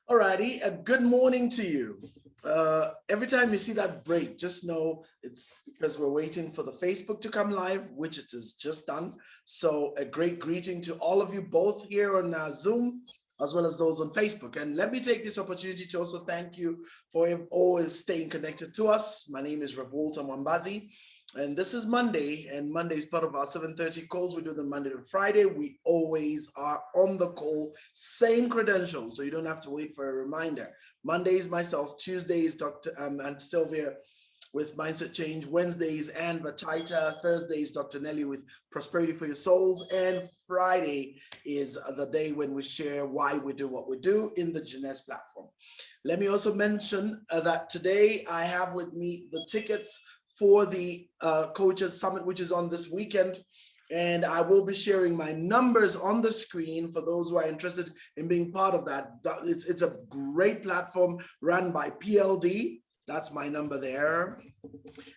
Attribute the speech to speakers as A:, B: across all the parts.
A: Alrighty, a good morning to you. Every time you see that break, just know it's because we're waiting for the Facebook to come live, which it is just done. So a great greeting to all of you, both here on Zoom, as well as those on Facebook. And let me take this opportunity to also thank you for always staying connected to us. My name is Revolta Mwambazi. And this is Monday, and Monday is part of our 7:30 calls. We do them Monday to Friday. We always are on the call, same credentials, so you don't have to wait for a reminder. Mondays, myself. Tuesdays, Dr. And Sylvia with Mindset Change. Wednesdays, and Bataita. Thursdays, Dr. Nelly with Prosperity for Your Souls. And Friday is the day when we share why we do what we do in the Jeunesse platform. Let me also mention that today I have with me the tickets for the Coaches Summit, which is on this weekend. And I will be sharing my numbers on the screen for those who are interested in being part of that. It's a great platform run by PLD. That's my number there.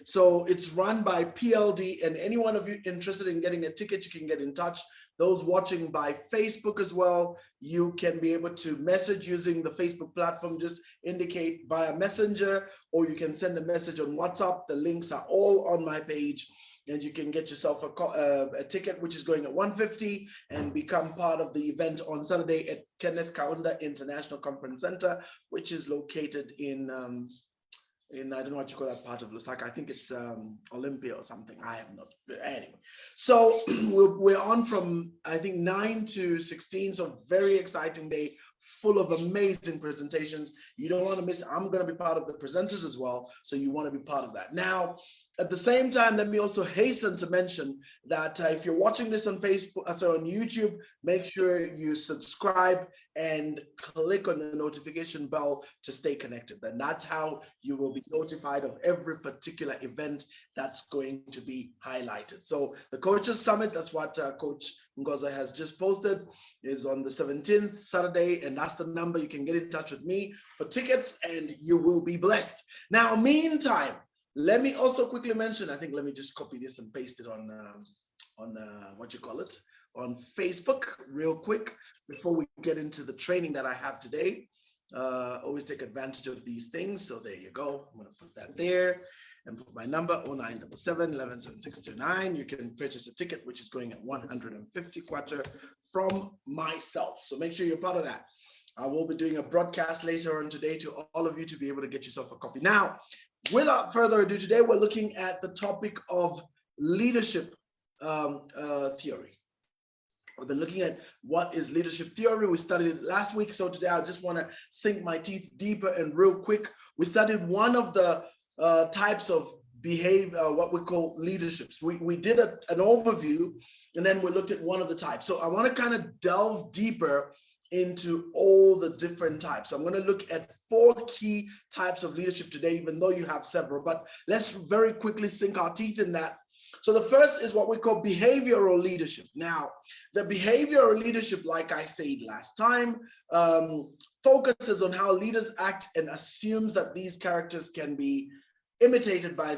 A: So it's run by PLD, and any one of you interested in getting a ticket, you can get in touch. Those watching by Facebook as well, you can be able to message using the Facebook platform. Just indicate via Messenger, or you can send a message on WhatsApp. The links are all on my page, and you can get yourself a ticket, which is going at $150, and become part of the event on Saturday at Kenneth Kaunda International Conference Center, which is located in I don't know what you call that part of Lusaka. I think it's Olympia or something. I have not. Anyway, so we're on from, I think, 9 to 16. So very exciting day, full of amazing presentations. You don't want to miss. I'm going to be part of the presenters as well. So you want to be part of that. Now, at the same time, let me also hasten to mention that if you're watching this on Facebook, on YouTube, make sure you subscribe and click on the notification bell to stay connected. Then that's how you will be notified of every particular event that's going to be highlighted. So the Coaches Summit, that's what Coach Ngoza has just posted, is on the 17th, Saturday, and that's the number. You can get in touch with me for tickets, and you will be blessed. Now, meantime, let me also quickly mention, let me just copy this and paste it on what you call it, on Facebook real quick before we get into the training that I have today. Always take advantage of these things. So there you go. I'm going to put that there and put my number 0977 117629. You can purchase a ticket, which is going at 150 kwacha from myself. So make sure you're part of that. I will be doing a broadcast later on today to all of you to be able to get yourself a copy. Now, without further ado, today we're looking at the topic of leadership theory. We've been looking at what is leadership theory. We studied it last week, so today I just want to sink my teeth deeper and real quick. We studied one of the types of behavior, what we call leaderships. We did an overview, and then we looked at one of the types. So I want to kind of delve deeper into all the different types. I'm going to look at 4 key types of leadership today, even though you have several, but let's very quickly sink our teeth in that. So the first is what we call behavioral leadership. Now, the behavioral leadership, like I said last time, focuses on how leaders act and assumes that these characters can be imitated by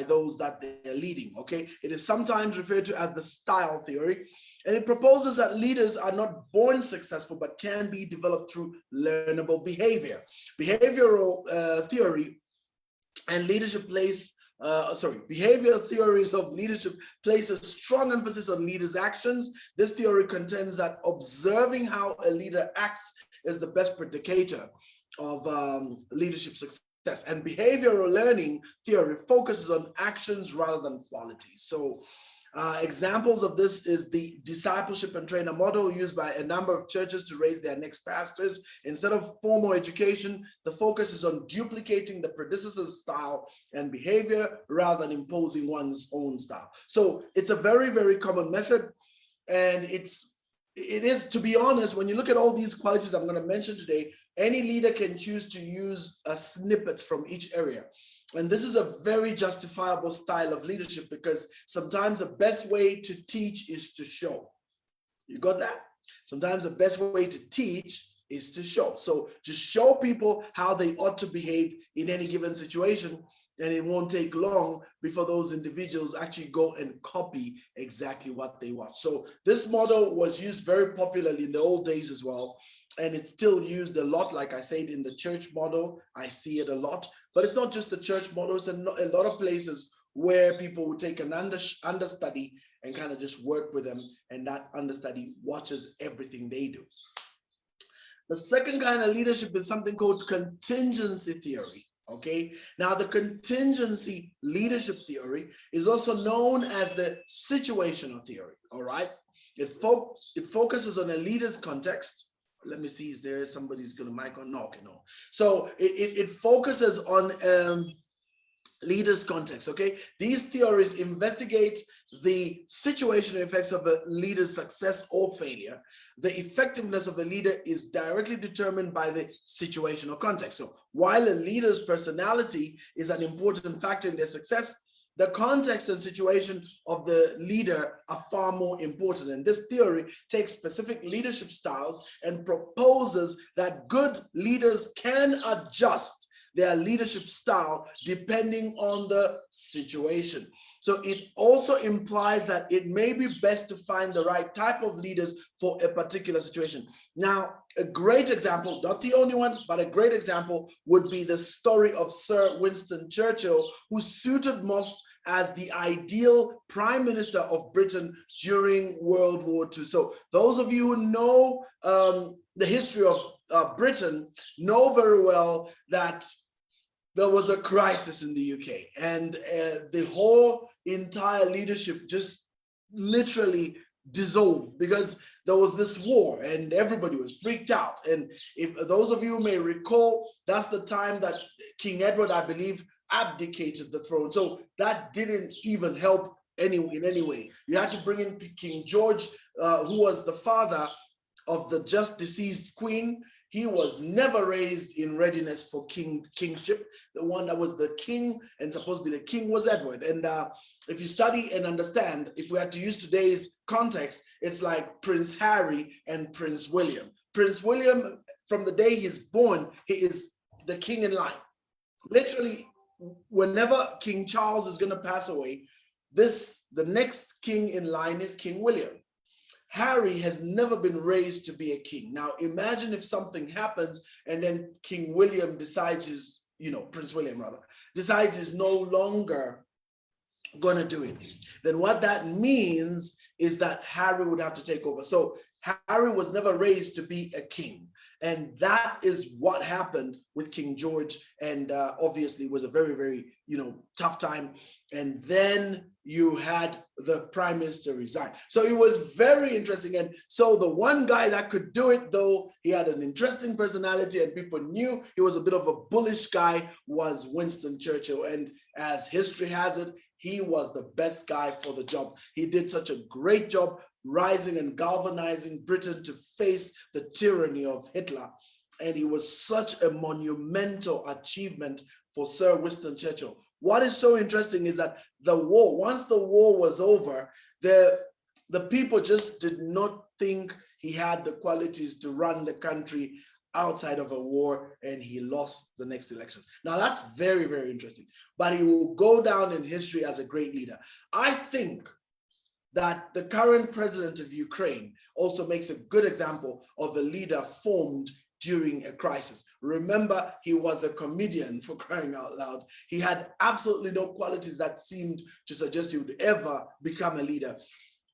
A: those that they're leading. Okay, it is sometimes referred to as the style theory, and it proposes that leaders are not born successful but can be developed through learnable behavior. Behavioral theory and leadership behavioral theories of leadership place a strong emphasis on leaders' actions. This theory contends that observing how a leader acts is the best predicator of leadership success. And behavioral learning theory focuses on actions rather than qualities. So examples of this is the discipleship and trainer model used by a number of churches to raise their next pastors. Instead of formal education, the focus is on duplicating the predecessor's style and behavior rather than imposing one's own style. So it's a very, very common method. And it is, to be honest, when you look at all these qualities I'm going to mention today, any leader can choose to use snippets from each area. And this is a very justifiable style of leadership because sometimes the best way to teach is to show. You got that? Sometimes the best way to teach is to show. So just show people how they ought to behave in any given situation. and it won't take long before those individuals actually go and copy exactly what they want. So this model was used very popularly in the old days as well, and it's still used a lot. Like I said, in the church model, I see it a lot, but it's not just the church models, and a lot of places where people would take an understudy and kind of just work with them, and that understudy watches everything they do. The second kind of leadership is something called contingency theory. Okay, now the contingency leadership theory is also known as the situational theory. All right, it focuses on a leader's context. Let me see, is there somebody's gonna mic on? No, okay, no. So it focuses on leaders' context. Okay, these theories investigate the situational effects of a leader's success or failure. The effectiveness of a leader is directly determined by the situational context. So while a leader's personality is an important factor in their success, the context and situation of the leader are far more important. And this theory takes specific leadership styles and proposes that good leaders can adjust their leadership style depending on the situation. So it also implies that it may be best to find the right type of leaders for a particular situation. Now, a great example, not the only one, but a great example would be the story of Sir Winston Churchill, who suited most as the ideal Prime Minister of Britain during World War II. So those of you who know the history of Britain know very well that there was a crisis in the UK, and the whole entire leadership just literally dissolved because there was this war and everybody was freaked out. And if those of you may recall, that's the time that King Edward, I believe, abdicated the throne. So that didn't even help in any way. You had to bring in King George, who was the father of the just deceased Queen. He was never raised in readiness for kingship. The one that was the king and supposed to be the king was Edward. And if you study and understand, if we had to use today's context, it's like Prince Harry and Prince William. Prince William, from the day he's born, he is the king in line. Literally, whenever King Charles is going to pass away, the next king in line is King William. Harry has never been raised to be a king. Now, imagine if something happens and then King William decides Prince William rather, decides he's no longer going to do it. Then what that means is that Harry would have to take over. So Harry was never raised to be a king. And that is what happened with King George. And obviously it was a very, very, tough time. And then you had the prime minister resign. So it was very interesting. And so the one guy that could do it, though he had an interesting personality and people knew he was a bit of a bullish guy, was Winston Churchill. And as history has it, he was the best guy for the job. He did such a great job rising and galvanizing Britain to face the tyranny of Hitler. And it was such a monumental achievement for Sir Winston Churchill. What is so interesting is that once the war was over, the people just did not think he had the qualities to run the country outside of a war, and he lost the next elections. Now that's very, very interesting, but he will go down in history as a great leader. I think that the current president of Ukraine also makes a good example of a leader formed during a crisis. Remember, he was a comedian, for crying out loud. He had absolutely no qualities that seemed to suggest he would ever become a leader.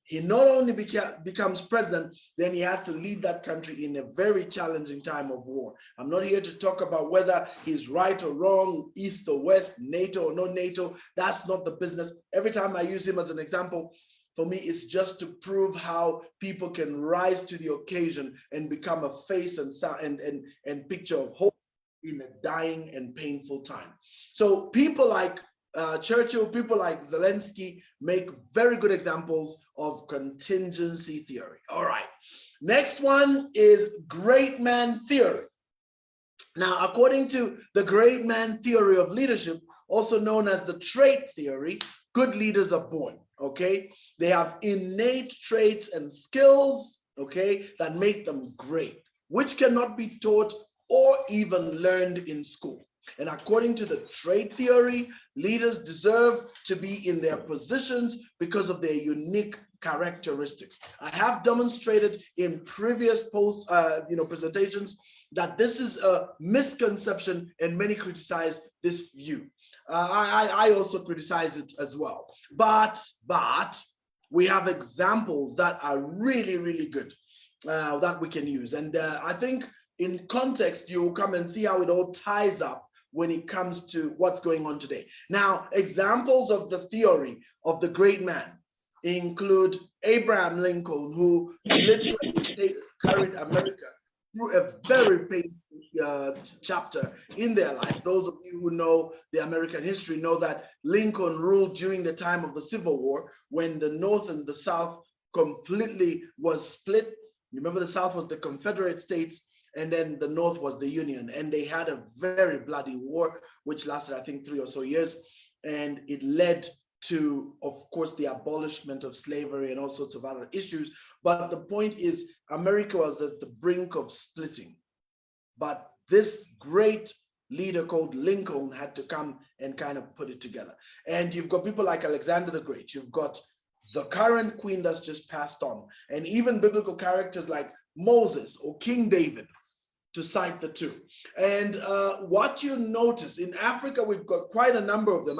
A: He not only becomes president, then he has to lead that country in a very challenging time of war. I'm not here to talk about whether he's right or wrong, east or west, NATO or no NATO. That's not the business. Every time I use him as an example, for me, it's just to prove how people can rise to the occasion and become a face and sound and picture of hope in a dying and painful time. So people like Churchill, people like Zelensky make very good examples of contingency theory. All right, next one is great man theory. Now, according to the great man theory of leadership, also known as the trait theory, good leaders are born, okay? They have innate traits and skills, okay, that make them great, which cannot be taught or even learned in school. And according to the trade theory, leaders deserve to be in their positions because of their unique characteristics. I have demonstrated in previous presentations that this is a misconception, and many criticize this view. I also criticize it as well. But we have examples that are really, really good that we can use. And I think in context, you'll come and see how it all ties up when it comes to what's going on today. Now, examples of the theory of the great man include Abraham Lincoln, who literally carried America through a very painful chapter in their life. Those of you who know the American history know that Lincoln ruled during the time of the Civil War, when the North and the South completely was split. Remember, the South was the Confederate States, and then the North was the Union. And they had a very bloody war, which lasted, I think, 3 or so years. And it led to, of course, the abolishment of slavery and all sorts of other issues. But the point is, America was at the brink of splitting. But this great leader called Lincoln had to come and kind of put it together. And you've got people like Alexander the Great. You've got the current queen that's just passed on, and even biblical characters like Moses or King David, to cite the two. And what you notice in Africa, we've got quite a number of them.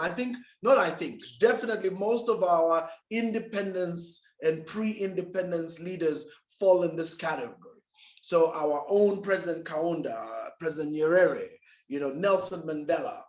A: Definitely most of our independence and pre-independence leaders fall in this category. So our own President Kaunda, President Nyerere, Nelson Mandela,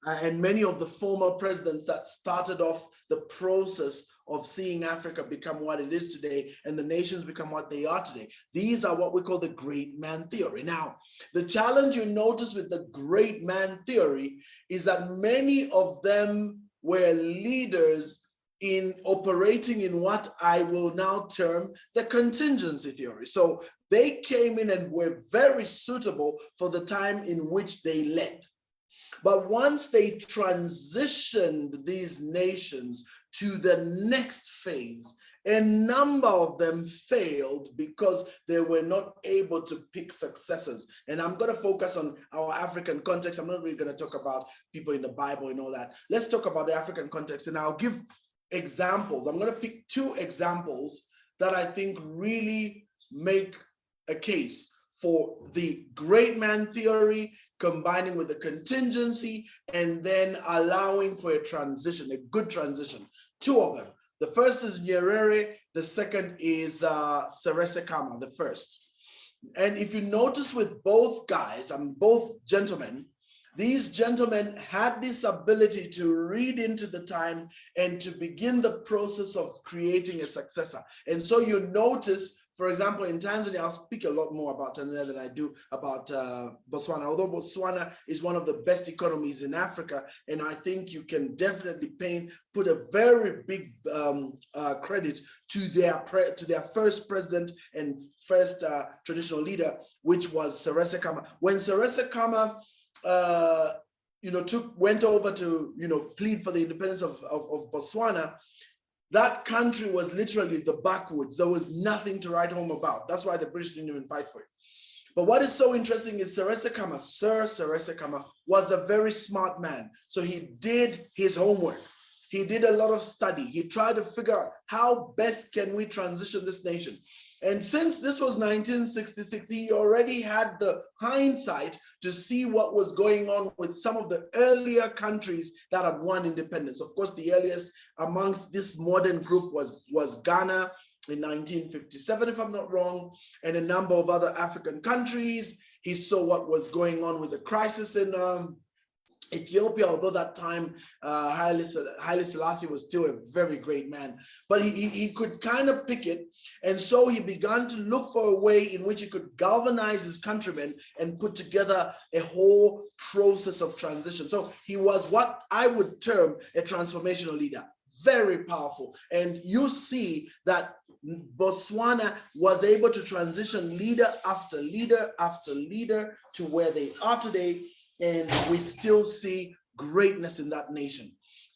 A: and many of the former presidents that started off the process of seeing Africa become what it is today and the nations become what they are today. These are what we call the great man theory. Now, the challenge you notice with the great man theory is that many of them were leaders in operating in what I will now term the contingency theory. So they came in and were very suitable for the time in which they led. But once they transitioned these nations to the next phase, a number of them failed because they were not able to pick successors. And I'm going to focus on our African context. I'm not really going to talk about people in the Bible and all that. Let's talk about the African context, and I'll give examples. I'm going to pick 2 examples that I think really make a case for the great man theory, combining with the contingency, and then allowing for a transition, a good transition. 2 of them. The first is Nyerere, the second is Seretse Khama, the first. And if you notice with both guys, both gentlemen, these gentlemen had this ability to read into the time and to begin the process of creating a successor. And so you notice, for example, in Tanzania, I'll speak a lot more about Tanzania than I do about Botswana, although Botswana is one of the best economies in Africa. And I think you can definitely put a very big credit to their first president and first traditional leader, which was Seretse Khama. When Seretse Khama went over to plead for the independence of Botswana, that country was literally the backwoods. There was nothing to write home about. That's why the British didn't even fight for it. But what is so interesting is Sir Seretse Khama was a very smart man. So he did his homework. He did a lot of study. He tried to figure out how best can we transition this nation. And since this was 1966, he already had the hindsight to see what was going on with some of the earlier countries that had won independence. Of course, the earliest amongst this modern group was Ghana in 1957, if I'm not wrong, and a number of other African countries. He saw what was going on with the crisis in Ethiopia, although that time Haile Selassie was still a very great man, but he could kind of pick it. And so he began to look for a way in which he could galvanize his countrymen and put together a whole process of transition. So he was what I would term a transformational leader, very powerful. And you see that Botswana was able to transition leader after leader after leader to where they are today. And we still see greatness in that nation.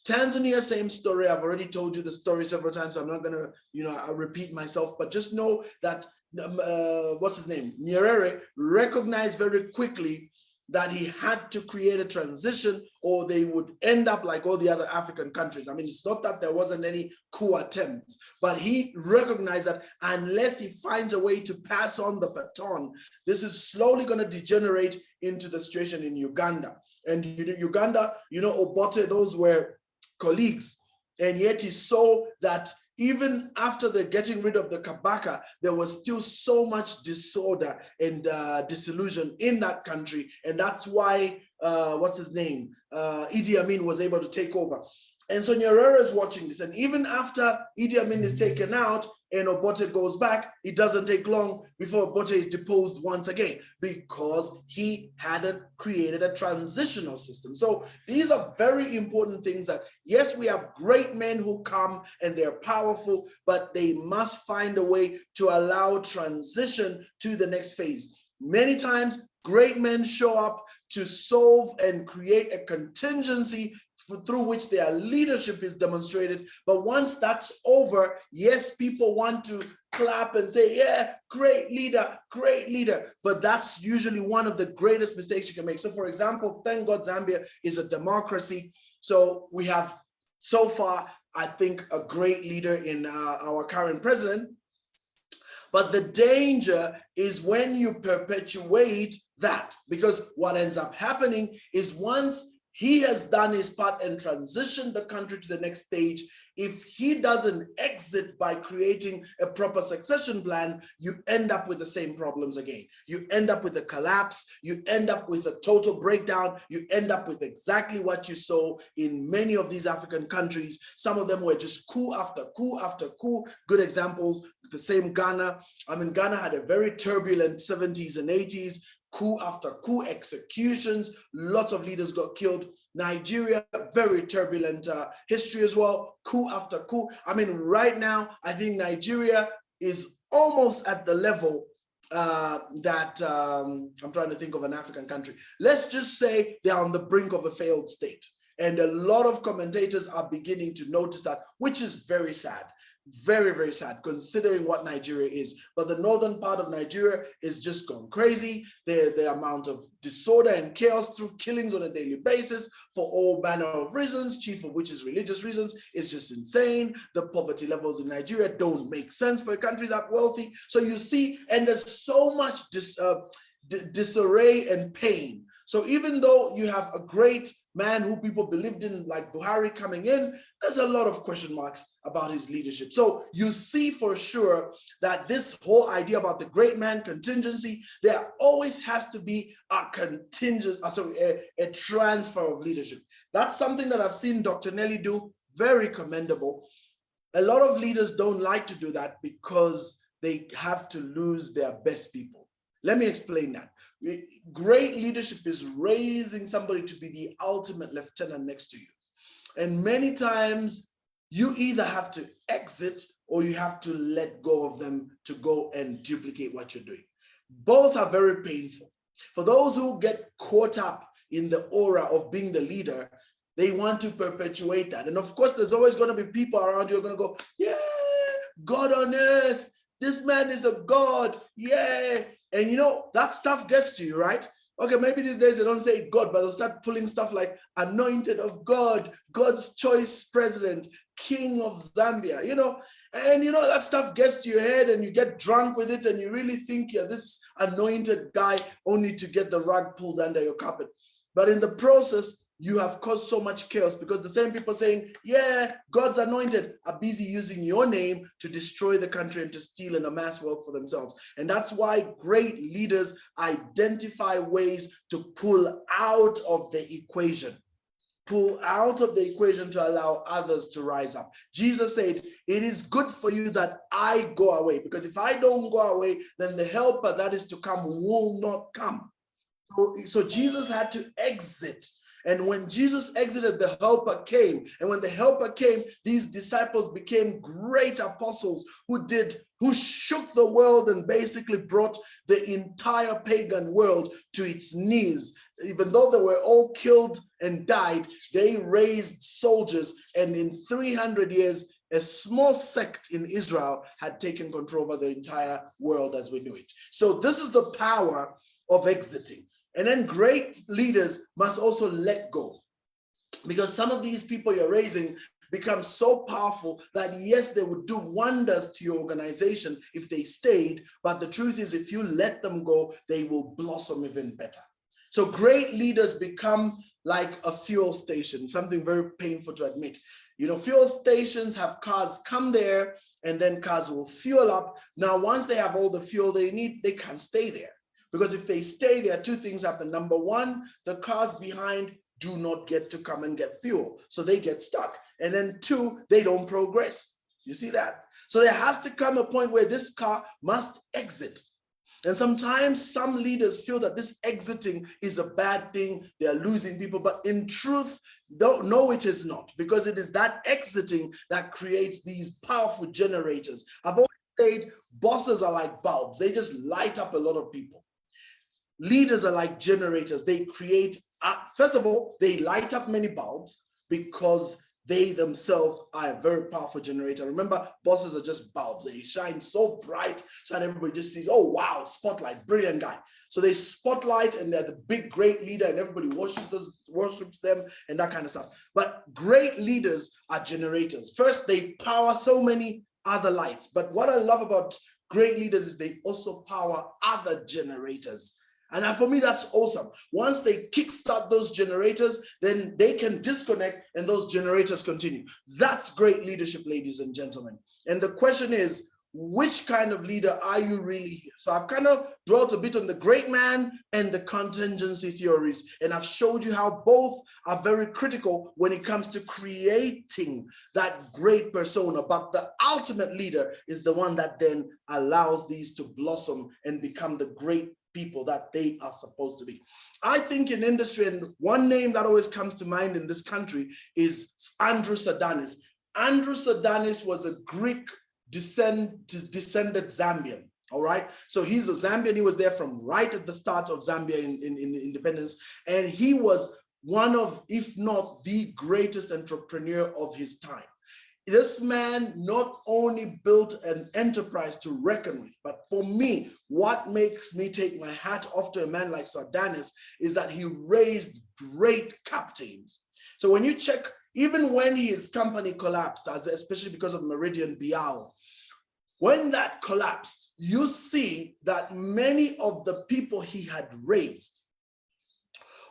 A: Tanzania, same story. I've already told you the story several times. So I'm not going to, I'll repeat myself, but just know that, Nyerere recognized very quickly that he had to create a transition or they would end up like all the other African countries. I mean, it's not that there wasn't any coup attempts, but he recognized that unless he finds a way to pass on the baton, this is slowly going to degenerate into the situation in Uganda. And Uganda, Obote, those were colleagues. And yet he saw that even after the getting rid of the Kabaka, there was still so much disorder and disillusion in that country. And that's why, Idi Amin was able to take over. And so Nyerere is watching this. And even after Idi Amin is taken out and Obote goes back, it doesn't take long before Obote is deposed once again, because he hadn't created a transitional system. So these are very important things that, yes, we have great men who come and they're powerful, but they must find a way to allow transition to the next phase. Many times, great men show up to solve and create a contingency through which their leadership is demonstrated. But once that's over, yes, people want to clap and say, yeah, great leader, great leader. But that's usually one of the greatest mistakes you can make. So for example, thank God Zambia is a democracy. So we have so far, I think, a great leader in our current president. But the danger is when you perpetuate that, because what ends up happening is once he has done his part and transitioned the country to the next stage, if he doesn't exit by creating a proper succession plan, you end up with the same problems again. You end up with a collapse, you end up with a total breakdown, you end up with exactly what you saw in many of these African countries. Some of them were just coup after coup after coup. Good examples, the same Ghana. I mean, Ghana had a very turbulent 70s and 80s, coup after coup, executions, lots of leaders got killed. Nigeria, very turbulent history as well, coup after coup. I mean, right now, I think Nigeria is almost at the level that, I'm trying to think of an African country. Let's just say they're on the brink of a failed state. And a lot of commentators are beginning to notice that, which is very sad. Very, very sad considering what Nigeria is. But the northern part of Nigeria is just gone crazy. The amount of disorder and chaos through killings on a daily basis for all manner of reasons, chief of which is religious reasons, is just insane. The poverty levels in Nigeria don't make sense for a country that wealthy. So you see, and there's so much disarray and pain. So even though you have a great man who people believed in, like Buhari coming in, there's a lot of question marks about his leadership. So you see for sure that this whole idea about the great man contingency, there always has to be a a transfer of leadership. That's something that I've seen Dr. Nelly do, very commendable. A lot of leaders don't like to do that because they have to lose their best people. Let me explain that. Great leadership is raising somebody to be the ultimate lieutenant next to you. And many times you either have to exit or you have to let go of them to go and duplicate what you're doing. Both are very painful. For those who get caught up in the aura of being the leader, they want to perpetuate that. And of course, there's always going to be people around you who are going to go, yeah, God on earth, this man is a God, yeah. And you know, that stuff gets to you, right? Okay, maybe these days they don't say God, but they'll start pulling stuff like anointed of God, God's choice president, king of Zambia, and that stuff gets to your head and you get drunk with it and you really think you're this anointed guy only to get the rug pulled under your carpet. But in the process, you have caused so much chaos because the same people saying, yeah, God's anointed are busy using your name to destroy the country and to steal and amass wealth for themselves. And that's why great leaders identify ways to pull out of the equation. Pull out of the equation to allow others to rise up. Jesus said, it is good for you that I go away, because if I don't go away, then the helper that is to come will not come. So Jesus had to exit. And when Jesus exited, the helper came. And when the helper came, these disciples became great apostles who shook the world and basically brought the entire pagan world to its knees. Even though they were all killed and died, they raised soldiers. And in 300 years, a small sect in Israel had taken control over the entire world as we knew it. So this is the power of exiting. And then great leaders must also let go, because some of these people you're raising become so powerful that yes, they would do wonders to your organization if they stayed, but the truth is, if you let them go, they will blossom even better. So great leaders become like a fuel station, something very painful to admit. You know, fuel stations have cars come there and then cars will fuel up. Now, once they have all the fuel they need, they can't stay there, because if they stay there, two things happen. Number one, the cars behind do not get to come and get fuel, so they get stuck. And then two, they don't progress. You see that? So there has to come a point where this car must exit. And sometimes some leaders feel that this exiting is a bad thing, they're losing people, but in truth, no, it is not, because it is that exiting that creates these powerful generators. I've always said bosses are like bulbs, they just light up a lot of people. Leaders are like generators, they create, first of all, they light up many bulbs because they themselves are a very powerful generator. Remember, bosses are just bulbs. They shine so bright so that everybody just sees, oh, wow, spotlight, brilliant guy. So they spotlight and they're the big, great leader and everybody worships them and that kind of stuff. But great leaders are generators. First, they power so many other lights. But what I love about great leaders is they also power other generators. And for me, that's awesome. Once they kickstart those generators, then they can disconnect and those generators continue. That's great leadership, ladies and gentlemen. And the question is, which kind of leader are you really here? So I've kind of dwelt a bit on the great man and the contingency theories. And I've showed you how both are very critical when it comes to creating that great persona. But the ultimate leader is the one that then allows these to blossom and become the great people that they are supposed to be. I think in industry, and one name that always comes to mind in this country is Andrew Sardanis. Andrew Sardanis was a Greek descended Zambian. All right, so he's a Zambian. He was there from right at the start of Zambia in independence, and he was one of, if not the greatest entrepreneur of his time. This man not only built an enterprise to reckon with, but for me, what makes me take my hat off to a man like Sardanis is that he raised great captains. So when you check, even when his company collapsed, especially because of Meridian Biao, when that collapsed, you see that many of the people he had raised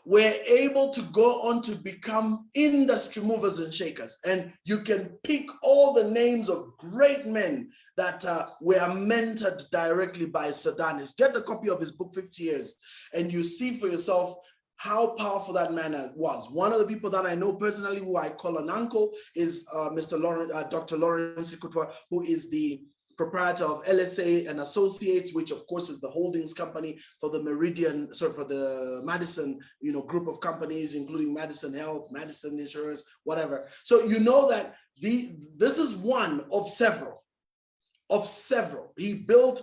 A: were able to go on to become industry movers and shakers. And you can pick all the names of great men that were mentored directly by Sardanis. Get the copy of his book, 50 Years, and you see for yourself how powerful that man was. One of the people that I know personally, who I call an uncle, is Dr. Lawrence Sikutwa, who is the proprietor of LSA and Associates, which of course is the holdings company for the for the Madison, group of companies, including Madison Health, Madison Insurance, whatever. So you know that this is one of several. He built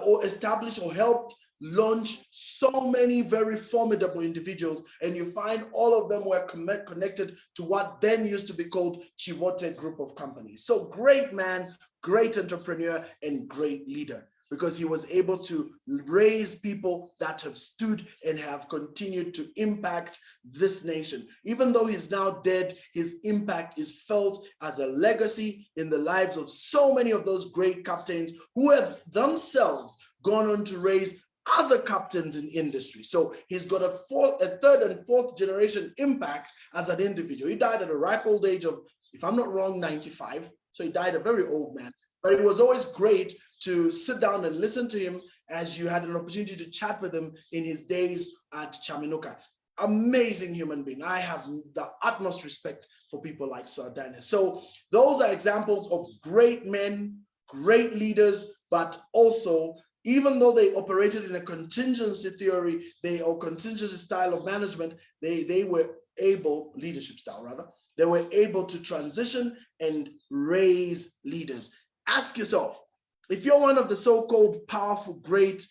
A: or established or helped launch so many very formidable individuals, and you find all of them were connected to what then used to be called Chivote Group of Companies. So great man, great entrepreneur, and great leader, because he was able to raise people that have stood and have continued to impact this nation. Even though he's now dead, his impact is felt as a legacy in the lives of so many of those great captains who have themselves gone on to raise other captains in industry. So he's got a third and fourth generation impact as an individual. He died at a ripe old age of, if I'm not wrong, 95. So he died a very old man. But it was always great to sit down and listen to him as you had an opportunity to chat with him in his days at Chaminuka. Amazing human being. I have the utmost respect for people like Sardanis. So those are examples of great men, great leaders, but also, even though they operated in a contingency theory, or contingency style of management, they were able, leadership style rather, they were able to transition and raise leaders. Ask yourself, if you're one of the so-called powerful, great,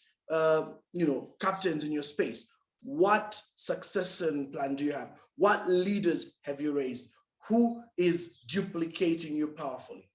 A: captains in your space, what succession plan do you have? What leaders have you raised? Who is duplicating you powerfully?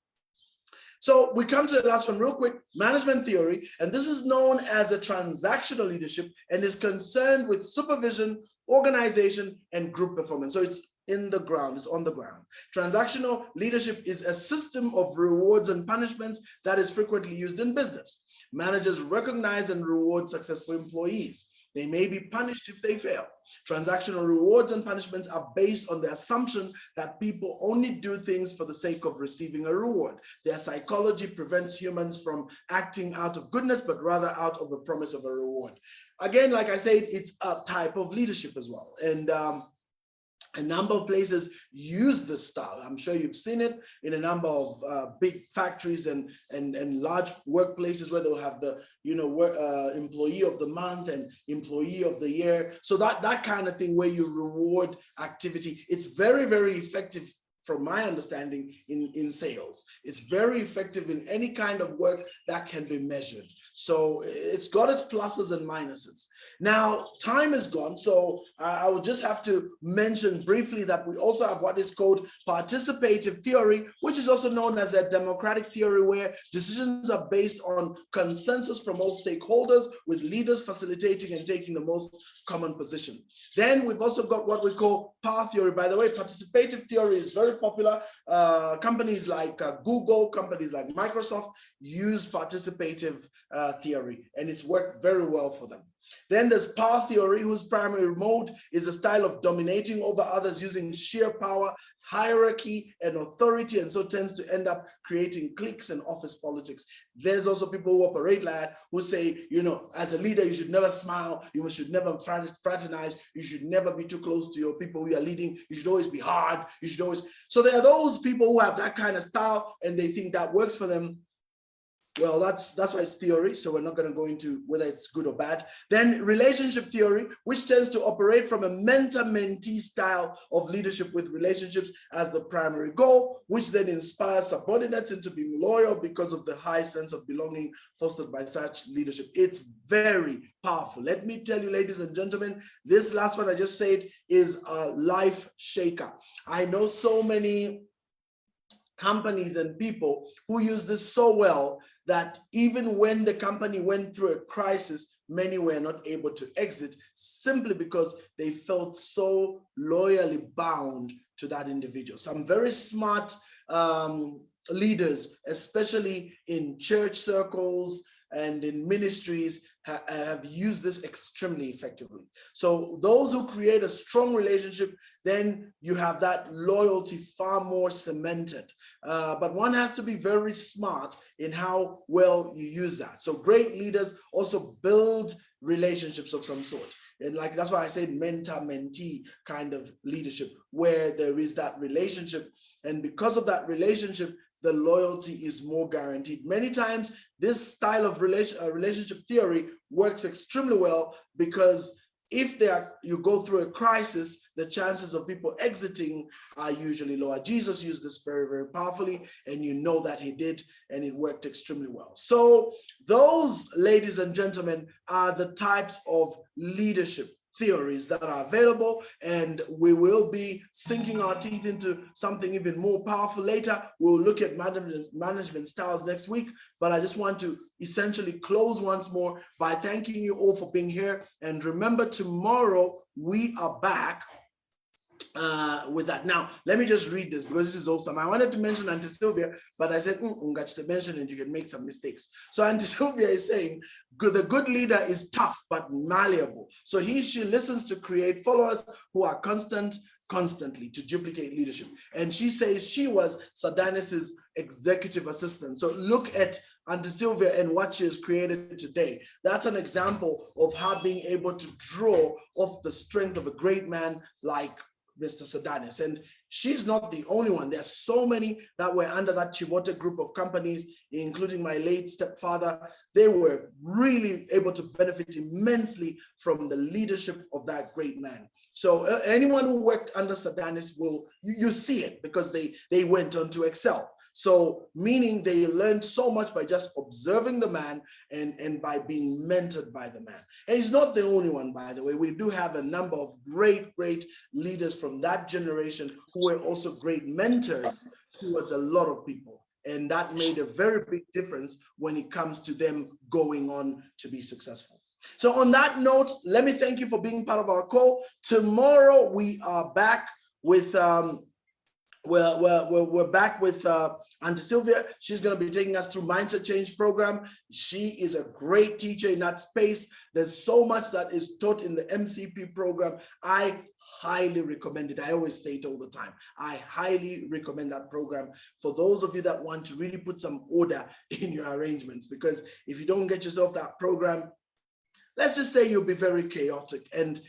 A: So we come to the last one real quick, management theory, and this is known as a transactional leadership and is concerned with supervision, organization, and group performance. So it's in the ground, it's on the ground. Transactional leadership is a system of rewards and punishments that is frequently used in business. Managers recognize and reward successful employees. They may be punished if they fail. Transactional rewards and punishments are based on the assumption that people only do things for the sake of receiving a reward. Their psychology prevents humans from acting out of goodness, but rather out of a promise of a reward. Again, like I said, it's a type of leadership as well. And a number of places use this style. I'm sure you've seen it in a number of big factories and large workplaces where they'll have the employee of the month and employee of the year. So that kind of thing where you reward activity. It's very, very effective from my understanding in sales. It's very effective in any kind of work that can be measured. So it's got its pluses and minuses. Now, time is gone, so I will just have to mention briefly that we also have what is called participative theory, which is also known as a democratic theory, where decisions are based on consensus from all stakeholders, with leaders facilitating and taking the most common position. Then we've also got what we call power theory. By the way, participative theory is very popular. Companies like Google, companies like Microsoft use participative theory, and it's worked very well for them. Then there's power theory, whose primary mode is a style of dominating over others using sheer power, hierarchy, and authority, and so tends to end up creating cliques and office politics. There's also people who operate like that, who say, as a leader, you should never smile, you should never fraternize, you should never be too close to your people who you are leading, you should always be hard, you should always. So there are those people who have that kind of style and they think that works for them. Well, that's why it's theory, so we're not going to go into whether it's good or bad. Then relationship theory, which tends to operate from a mentor-mentee style of leadership with relationships as the primary goal, which then inspires subordinates into being loyal because of the high sense of belonging fostered by such leadership. It's very powerful. Let me tell you, ladies and gentlemen, this last one I just said is a life shaker. I know so many companies and people who use this so well that even when the company went through a crisis, many were not able to exit simply because they felt so loyally bound to that individual. Some very smart leaders, especially in church circles and in ministries, have used this extremely effectively. So those who create a strong relationship, then you have that loyalty far more cemented. But one has to be very smart in how well you use that. So great leaders also build relationships of some sort. And that's why I said mentor-mentee kind of leadership, where there is that relationship. And because of that relationship, the loyalty is more guaranteed. Many times, this style of relationship theory works extremely well because if you go through a crisis, the chances of people exiting are usually lower. Jesus used this very, very powerfully, and you know that he did, and it worked extremely well. So those, ladies and gentlemen, are the types of leadership theories that are available, and we will be sinking our teeth into something even more powerful later. We'll look at management styles next week, but I just want to essentially close once more by thanking you all for being here. And remember, tomorrow we are back with that. Now, let me just read this because this is awesome. I wanted to mention Auntie Sylvia, but I said, to mention it, you can make some mistakes. So Auntie Sylvia is saying, the good leader is tough, but malleable. So she listens to create followers who are constantly to duplicate leadership. And she says she was Sardanis's executive assistant. So look at Auntie Sylvia and what she has created today. That's an example of her being able to draw off the strength of a great man like Mr. Sardanis. And she's not the only one. There's so many that were under that Chivote group of companies, including my late stepfather. They were really able to benefit immensely from the leadership of that great man. So anyone who worked under Sardanis you see it because they went on to excel. So meaning they learned so much by just observing the man and by being mentored by the man. And he's not the only one, by the way. We do have a number of great leaders from that generation who were also great mentors towards a lot of people. And that made a very big difference when it comes to them going on to be successful. So on that note, let me thank you for being part of our call. Tomorrow we are back with we're back with Auntie Sylvia. She's going to be taking us through Mindset Change program. She is a great teacher in that space. There's so much that is taught in the MCP program. I highly recommend it. I always say it all the time. I highly recommend that program for those of you that want to really put some order in your arrangements, because if you don't get yourself that program, let's just say you'll be very chaotic. And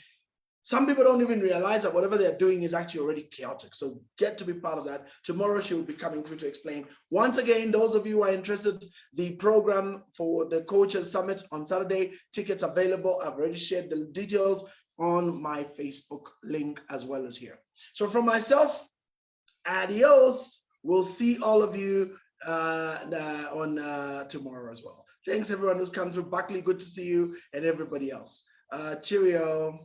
A: some people don't even realize that whatever they're doing is actually already chaotic. So get to be part of that. Tomorrow she will be coming through to explain. Once again, those of you who are interested, the program for the Coaches Summit on Saturday, tickets available. I've already shared the details on my Facebook link as well as here. So from myself, adios. We'll see all of you on tomorrow as well. Thanks everyone who's come through. Buckley, good to see you, and everybody else. Cheerio.